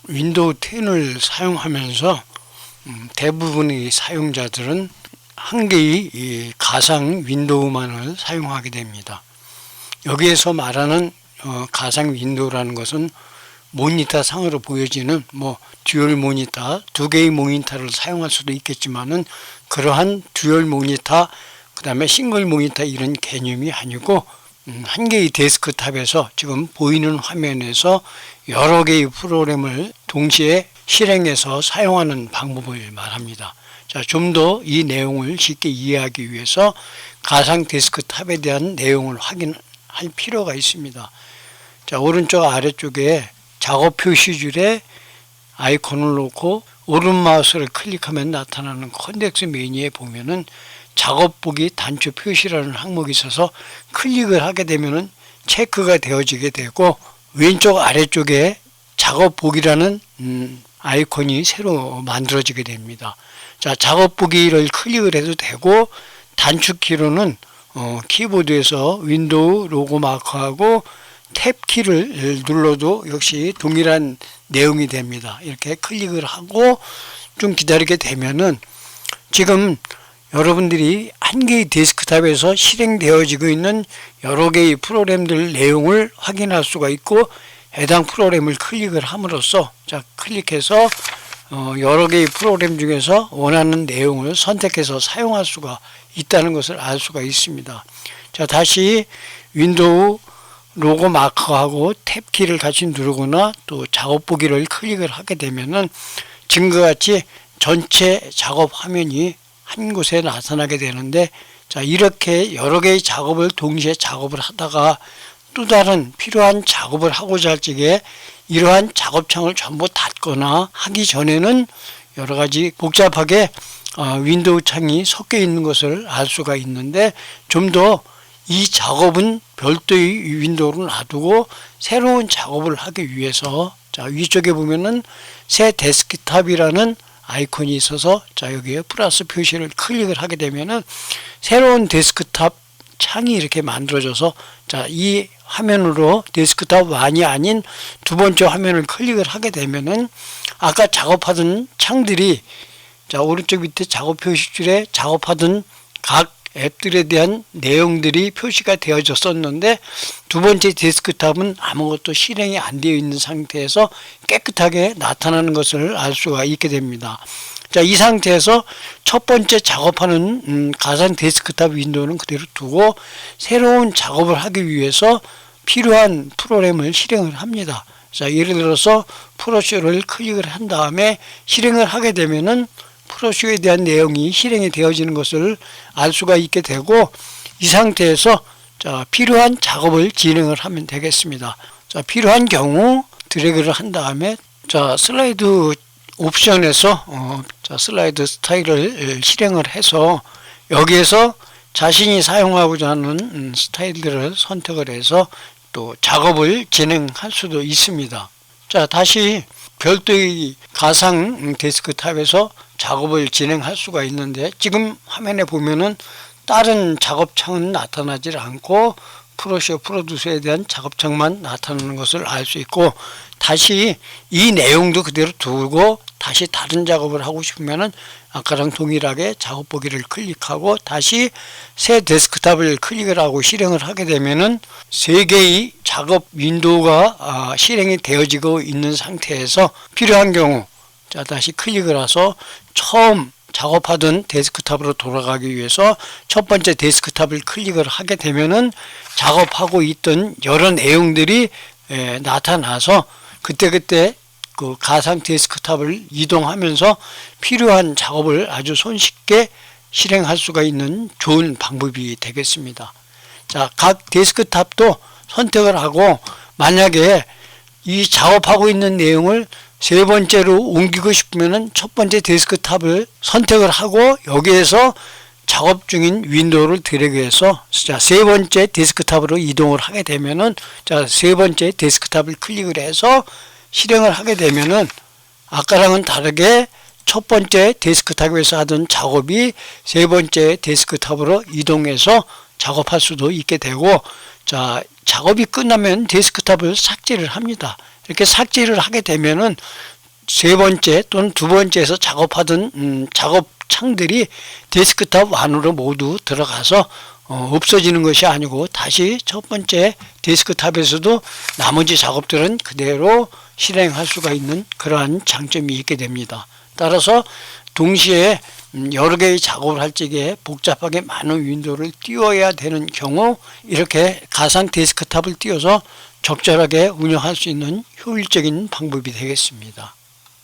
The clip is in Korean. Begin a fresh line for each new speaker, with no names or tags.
윈도우 10을 사용하면서 대부분의 사용자들은 한 개의 이 가상 윈도우만을 사용하게 됩니다. 여기에서 말하는 가상 윈도우라는 것은 모니터 상으로 보여지는 듀얼 모니터, 두 개의 모니터를 사용할 수도 있겠지만은 그러한 듀얼 모니터, 그 다음에 싱글 모니터 이런 개념이 아니고 한 개의 데스크탑에서 지금 보이는 화면에서 여러 개의 프로그램을 동시에 실행해서 사용하는 방법을 말합니다. 자, 좀 더 이 내용을 쉽게 이해하기 위해서 가상 데스크탑에 대한 내용을 확인할 필요가 있습니다. 자, 오른쪽 아래쪽에 작업 표시줄에 아이콘을 놓고 오른 마우스를 클릭하면 나타나는 컨텍스트 메뉴에 보면은 작업보기 단추 표시라는 항목이 있어서 클릭을 하게 되면은 체크가 되어지게 되고, 왼쪽 아래쪽에 작업보기라는 아이콘이 새로 만들어지게 됩니다. 자, 작업보기를 클릭을 해도 되고, 단축키로는 키보드에서 윈도우 로고 마크하고 탭 키를 눌러도 역시 동일한 내용이 됩니다. 이렇게 클릭을 하고 좀 기다리게 되면은 지금 여러분들이 한 개의 데스크탑에서 실행되어지고 있는 여러 개의 프로그램들 내용을 확인할 수가 있고, 해당 프로그램을 클릭을 함으로써 클릭해서 여러 개의 프로그램 중에서 원하는 내용을 선택해서 사용할 수가 있다는 것을 알 수가 있습니다. 자, 다시 윈도우 로고 마크하고 탭키를 같이 누르거나 또 작업보기를 클릭을 하게 되면은 지금과 같이 전체 작업 화면이 한 곳에 나타나게 되는데, 자, 이렇게 여러 개의 작업을 동시에 작업을 하다가 또 다른 필요한 작업을 하고자 할 적에 이러한 작업창을 전부 닫거나 하기 전에는 여러 가지 복잡하게 윈도우 창이 섞여 있는 것을 알 수가 있는데, 좀 더 이 작업은 별도의 윈도우로 놔두고 새로운 작업을 하기 위해서, 자, 위쪽에 보면은 새 데스크탑이라는 아이콘이 있어서, 자, 여기에 플러스 표시를 클릭을 하게 되면은 새로운 데스크탑 창이 이렇게 만들어져서, 자, 이 화면으로 데스크탑 1이 아닌 두 번째 화면을 클릭을 하게 되면은 아까 작업하던 창들이, 자, 오른쪽 밑에 작업 표시줄에 작업하던 각 앱들에 대한 내용들이 표시가 되어졌었는데, 두 번째 데스크탑은 아무것도 실행이 안 되어 있는 상태에서 깨끗하게 나타나는 것을 알 수가 있게 됩니다. 자, 이 상태에서 첫 번째 작업하는 가상 데스크탑 윈도우는 그대로 두고 새로운 작업을 하기 위해서 필요한 프로그램을 실행을 합니다. 자, 예를 들어서 프로쇼를 클릭을 한 다음에 실행을 하게 되면은 프로쇼에 대한 내용이 실행이 되어지는 것을 알 수가 있게 되고, 이 상태에서 자, 필요한 작업을 진행을 하면 되겠습니다. 자, 필요한 경우 드래그를 한 다음에, 자, 슬라이드 옵션에서 자, 슬라이드 스타일을 실행을 해서 여기에서 자신이 사용하고자 하는 스타일들을 선택을 해서 또 작업을 진행할 수도 있습니다. 자, 다시 별도의 가상 데스크탑에서 작업을 진행할 수가 있는데, 지금 화면에 보면은 다른 작업창은 나타나지 않고 프로쇼 프로듀서에 대한 작업창만 나타나는 것을 알 수 있고, 다시 이 내용도 그대로 두고 다시 다른 작업을 하고 싶으면은 아까랑 동일하게 작업보기를 클릭하고 다시 새 데스크탑을 클릭을 하고 실행을 하게 되면은 세 개의 작업 윈도우가 실행이 되어지고 있는 상태에서 필요한 경우, 자, 다시 클릭을 해서 처음 작업하던 데스크탑으로 돌아가기 위해서 첫 번째 데스크탑을 클릭을 하게 되면은 작업하고 있던 여러 내용들이 나타나서 그때그때 그 가상 데스크탑을 이동하면서 필요한 작업을 아주 손쉽게 실행할 수가 있는 좋은 방법이 되겠습니다. 자, 각 데스크탑도 선택을 하고, 만약에 이 작업하고 있는 내용을 세 번째로 옮기고 싶으면은 첫 번째 데스크탑을 선택을 하고 여기에서 작업 중인 윈도우를 드래그해서, 자, 세 번째 데스크탑으로 이동을 하게 되면은, 자, 세 번째 데스크탑을 클릭을 해서 실행을 하게 되면은 아까랑은 다르게 첫 번째 데스크탑에서 하던 작업이 세 번째 데스크탑으로 이동해서 작업할 수도 있게 되고, 자, 작업이 끝나면 데스크탑을 삭제를 합니다. 이렇게 삭제를 하게 되면은 세 번째 또는 두 번째에서 작업하던 작업 창들이 데스크탑 안으로 모두 들어가서 없어지는 것이 아니고 다시 첫 번째 데스크탑에서도 나머지 작업들은 그대로 실행할 수가 있는 그러한 장점이 있게 됩니다. 따라서 동시에 여러 개의 작업을 할 적에 복잡하게 많은 윈도우를 띄워야 되는 경우 이렇게 가상 데스크탑을 띄워서 적절하게 운영할 수 있는 효율적인 방법이 되겠습니다.